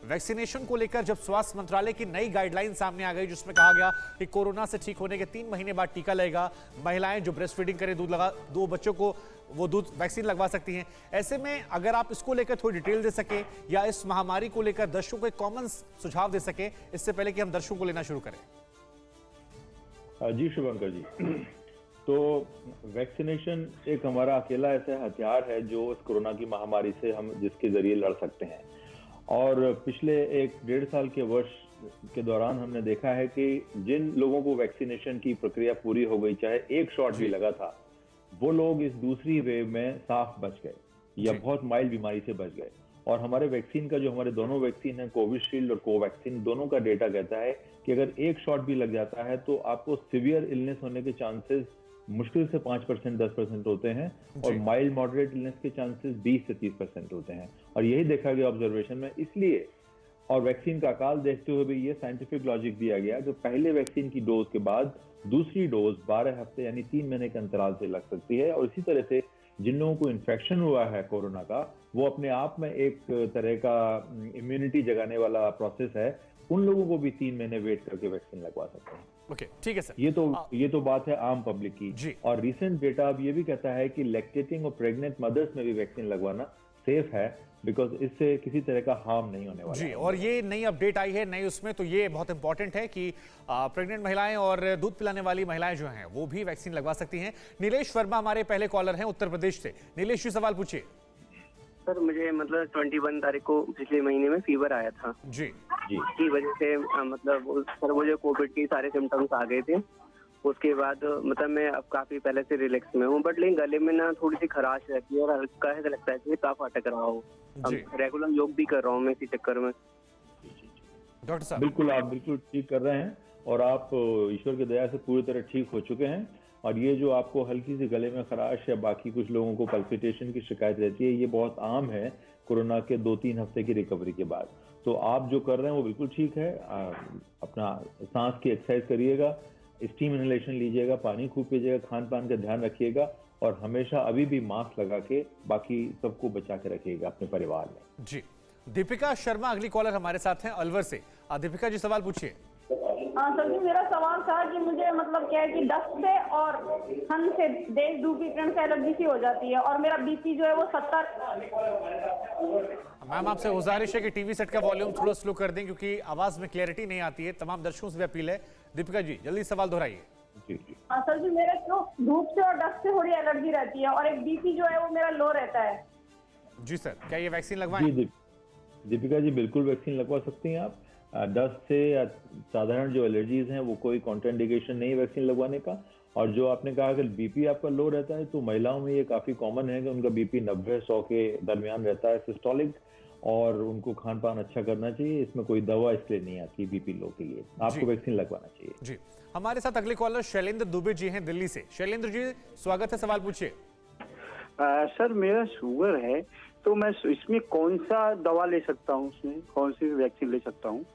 Vaccination को लेकर जब स्वास्थ्य मंत्रालय की नई गाइडलाइन सामने आ गई जिसमें कहा गया कि कोरोना से ठीक होने के 3 महीने बाद टीका लगेगा, महिलाएं जो ब्रेस्ट फीडिंग करें, दो बच्चों को वो दूध वैक्सीन लगवा सकती हैं। ऐसे में अगर आप इसको लेकर थोड़ी डिटेल दे सके या इस महामारी को लेकर दर्शकों को एक कॉमन सुझाव दे सके, इससे पहले कि हम दर्शकों को लेना शुरू करें। जी शुभंकर जी, तो वैक्सीनेशन एक हमारा अकेला ऐसा हथियार है जो इस कोरोना की महामारी से हम जिसके जरिए लड़ सकते हैं। और पिछले 1-1.5 साल के वर्ष के दौरान हमने देखा है कि जिन लोगों को वैक्सीनेशन की प्रक्रिया पूरी हो गई, चाहे एक शॉट भी लगा था, वो लोग इस दूसरी वेव में साफ बच गए या बहुत माइल्ड बीमारी से बच गए। और हमारे वैक्सीन का जो हमारे दोनों वैक्सीन है, कोविशील्ड और कोवैक्सीन, दोनों का डेटा कहता है कि अगर एक शॉट भी लग जाता है तो आपको सिवियर इलनेस होने के चांसेस मुश्किल से 5% 10% होते हैं और माइल्ड मॉडरेट इलनेस के चांसेस 20 से 30% होते हैं। और यही देखा गया ऑब्जर्वेशन में। इसलिए और वैक्सीन का अकाल देखते हुए भी ये साइंटिफिक लॉजिक दिया गया कि पहले वैक्सीन की डोज के बाद दूसरी डोज 12 हफ्ते यानी 3 महीने के अंतराल से लग सकती है। और इसी तरह से जिन लोगों को इन्फेक्शन हुआ है कोरोना का, वो अपने आप में एक तरह का इम्यूनिटी जगाने वाला प्रोसेस है, उन लोगों को भी 3 महीने वेट करके वैक्सीन लगवा सकते हैं। ओके, ठीक है सर। ये तो बात है आम पब्लिक की। और रिसेंट डेटा अब ये भी कहता है कि लैक्टेटिंग और प्रेग्नेंट मदर्स में भी वैक्सीन लगवाना सेफ है, बिकॉज इससे किसी तरह का हार्म नहीं होने वाला जी। और ये नई अपडेट आई है नई उसमें, तो ये बहुत इंपॉर्टेंट है कि प्रेग्नेंट महिलाएं और दूध पिलाने वाली महिलाएं जो हैं वो भी वैक्सीन लगवा सकती हैं। नीलेश वर्मा हमारे पहले कॉलर हैं उत्तर प्रदेश से। नीलेश जी, सवाल पूछिए। सर मुझे 21 तारीख को पिछले महीने में फीवर आया था जी की वजह से सर मुझे कोविड के सारे सिम्टम्स आ गए थे। उसके बाद मैं अब काफी पहले से रिलैक्स में हूँ, बट लेकिन गले में ना थोड़ी सी खराश रहती है और हल्का ऐसा लगता है कि काफ अटक रहा हो। रेगुलर योग भी कर रहा हूँ मैं इसी चक्कर में। डॉक्टर साहब, बिल्कुल, आप बिल्कुल ठीक कर रहे हैं और आप ईश्वर की दया से पूरी तरह ठीक हो चुके हैं। और ये जो आपको हल्की सी गले में खराश या बाकी कुछ लोगों को पल्पिटेशन की शिकायत रहती है, ये बहुत आम है कोरोना के 2-3 हफ्ते की रिकवरी के बाद। तो आप जो कर रहे हैं वो बिल्कुल ठीक है। अपना सांस की एक्सरसाइज करिएगा, स्टीम इनहेलेशन लीजिएगा, पानी खूब पीजिएगा, खान पान का ध्यान रखिएगा और हमेशा अभी भी मास्क लगा के बाकी सबको बचा के रखिएगा अपने परिवार में। जी। दीपिका शर्मा अगली कॉलर हमारे साथ हैं अलवर से। दीपिका जी, सवाल पूछिए। हाँ सर जी, मेरा सवाल था कि मुझे क्या है कि डस्ट से और ठंड से, तेज धूप की किरण से एलर्जी सी हो जाती है और मेरा बीपी जो है वो 70। मैम, आपसे गुजारिश है कि टीवी सेट का वॉल्यूम थोड़ा स्लो कर दें क्योंकि आवाज में क्लैरिटी नहीं आती है। तमाम दर्शकों से भी अपील है। दीपिका जी, जल्दी सवाल दोहराइए। हाँ सर जी, मेरे को धूप से और डस्ट से थोड़ी एलर्जी रहती है और एक बीपी जो है वो मेरा लो रहता है। जी सर, क्या ये वैक्सीन लगवाएं? जी दीपिका जी, बिल्कुल वैक्सीन लगवा सकती हैं आप। डस्ट से या साधारण जो एलर्जीज हैं वो कोई कॉन्ट्राइंडिकेशन नहीं है वैक्सीन लगवाने का। और जो आपने कहा कि बीपी आपका लो रहता है, तो महिलाओं में ये काफी कॉमन है कि उनका बीपी 90-100 के दरमियान रहता है सिस्टोलिक, और उनको खान पान अच्छा करना चाहिए। इसमें कोई दवा इसलिए नहीं आती बीपी लो के लिए, आपको वैक्सीन लगवाना चाहिए। जी। हमारे साथ अगले कॉलर शैलेंद्र दुबे जी हैं दिल्ली से। शैलेंद्र जी, स्वागत है, सवाल पूछिए। सर मेरा शुगर है, तो मैं इसमें कौन सा दवा ले सकता हूँ, उसमें कौन सी वैक्सीन ले सकता हूँ?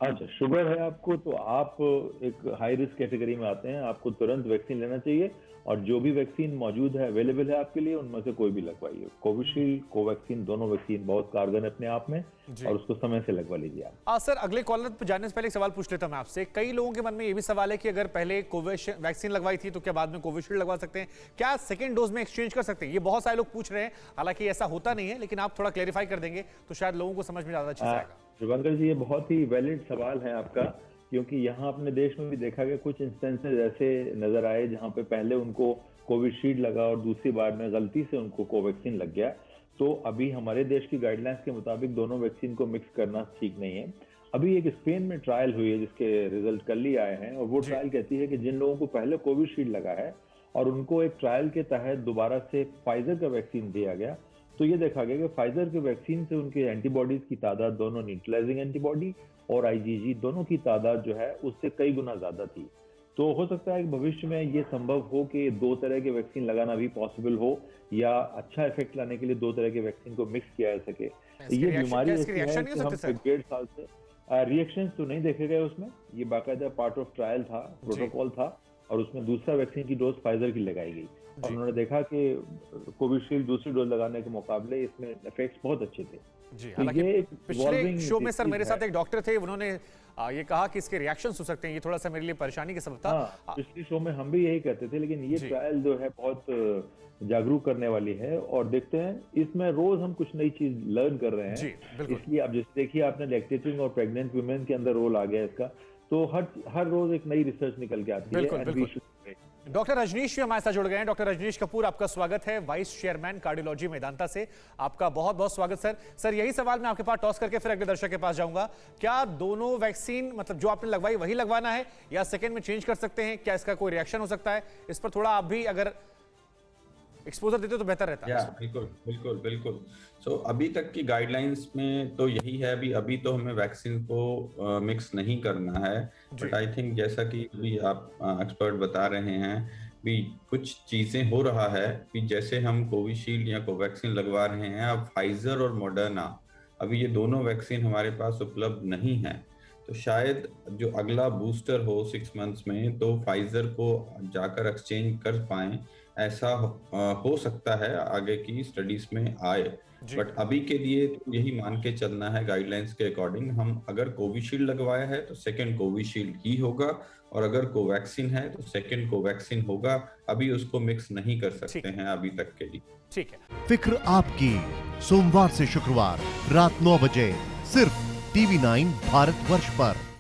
अच्छा, शुगर है आपको, तो आप एक हाई रिस्क कैटेगरी में आते हैं, आपको तुरंत वैक्सीन लेना चाहिए। और जो भी वैक्सीन मौजूद है, अवेलेबल है आपके लिए, उनमें से कोई भी लगवाइए। कोविशील्ड, कोवैक्सीन, दोनों वैक्सीन बहुत कारगर है अपने आप में और उसको समय से लगवा लीजिए आप। सर, अगले कॉलर पर जाने से पहले एक सवाल पूछ लेता हूं मैं आपसे। कई लोगों के मन में ये भी सवाल है कि अगर पहले कोविड वैक्सीन लगवाई थी तो क्या बाद में कोविशील्ड लगवा सकते हैं? क्या सेकंड डोज में एक्सचेंज कर सकते हैं? ये बहुत सारे लोग पूछ रहे हैं। हालांकि ऐसा होता नहीं है, लेकिन आप थोड़ा क्लेरिफाई कर देंगे तो शायद लोगों को समझ में ज्यादा अच्छे से आएगा। शुभंकर जी, ये बहुत ही वैलिड सवाल है आपका, क्योंकि यहाँ अपने देश में भी देखा गया कुछ इंस्टेंसेस ऐसे नजर आए जहाँ पे पहले उनको कोविशील्ड लगा और दूसरी बार में गलती से उनको कोवैक्सीन लग गया। तो अभी हमारे देश की गाइडलाइंस के मुताबिक दोनों वैक्सीन को मिक्स करना ठीक नहीं है। अभी एक स्पेन में ट्रायल हुई है जिसके रिजल्ट कल ही आए हैं, और वो ट्रायल कहती है कि जिन लोगों को पहले कोविशील्ड लगा है और उनको एक ट्रायल के तहत दोबारा से फाइजर का वैक्सीन दिया गया, तो ये देखा गया कि फाइजर के वैक्सीन से उनके एंटीबॉडीज की तादाद, दोनों न्यूट्रलाइजिंग एंटीबॉडी और आईजीजी, दोनों की तादाद जो है उससे कई गुना ज्यादा थी। तो हो सकता है कि भविष्य में ये संभव हो कि 2 तरह के वैक्सीन लगाना भी पॉसिबल हो, या अच्छा इफेक्ट लाने के लिए 2 तरह के वैक्सीन को मिक्स किया जा सके। ये बीमारी ऐसी है कि हम 1.5 साल से रिएक्शंस तो नहीं देखे गए उसमें। ये बाकायदा पार्ट ऑफ ट्रायल था, प्रोटोकॉल था, और उसमें दूसरा वैक्सीन की डोज फाइजर की लगाई गई और उन्होंने देखा कि कोविशील्ड दूसरी डोज लगाने के मुकाबले इसमें इफेक्ट्स बहुत अच्छे थे। जी, तो हालांकि ये एक पिछले evolving शो में सर चीज मेरे है। साथ एक डॉक्टर थे, उन्होंने ये कहा कि इसके रिएक्शन हो सकते हैं, ये थोड़ा सा मेरे लिए परेशानी का सबब था। हाँ, पिछले शो में हम भी यही कहते थे, लेकिन ये जी। ट्रायल जो है बहुत जागरूक करने वाली है और देखते हैं इसमें रोज हम कुछ नई चीज लर्न कर रहे जी, हैं। बिल्कुल। इसलिए अब जैसे देखिए आपने लैक्टेटिंग और प्रेग्नेंट वुमेन के अंदर रोल आ गया इसका, तो हर रोज एक नई रिसर्च निकल के आती बिल्कुल, है। and we बिल्कुल। should- डॉक्टर रजनीश भी हमारे साथ जुड़ गए हैं। डॉक्टर रजनीश कपूर, आपका स्वागत है, वाइस चेयरमैन कार्डियोलॉजी मेदांता से। आपका बहुत बहुत स्वागत सर। सर, यही सवाल मैं आपके पास टॉस करके फिर अगले दर्शक के पास जाऊंगा। क्या दोनों वैक्सीन मतलब जो आपने लगवाई वही लगवाना है या सेकेंड में चेंज कर सकते हैं? क्या इसका कोई रिएक्शन हो सकता है? इस पर थोड़ा आप भी अगर एक्सपोजर देते तो बेहतर रहता है। बिल्कुल बिल्कुल बिल्कुल। सो अभी तक की गाइडलाइंस में तो यही है, अभी तो हमें वैक्सीन को मिक्स नहीं करना है, बट आई थिंक जैसा कि अभी आप एक्सपर्ट बता रहे हैं भी कुछ चीजें हो रहा है कि जैसे हम कोविशील्ड या कोवैक्सीन लगवा रहे हैं, अब फाइजर और मॉडर्ना, अभी ये दोनों वैक्सीन हमारे पास उपलब्ध नहीं है, तो शायद जो अगला बूस्टर हो 6 मंथ्स में तो फाइजर को जाकर एक्सचेंज कर पाएं, ऐसा हो सकता है आगे की स्टडीज में आए। बट अभी के लिए तो यही मान के चलना है गाइडलाइंस के अकॉर्डिंग, हम अगर कोविशील्ड लगवाया है तो सेकंड कोविशील्ड ही होगा, और अगर कोवैक्सीन है तो सेकंड कोवैक्सीन होगा। अभी उसको मिक्स नहीं कर सकते हैं अभी तक के लिए। ठीक है। फिक्र आपकी, सोमवार से शुक्रवार रात 9 बजे सिर्फ TV9 भारतवर्ष पर।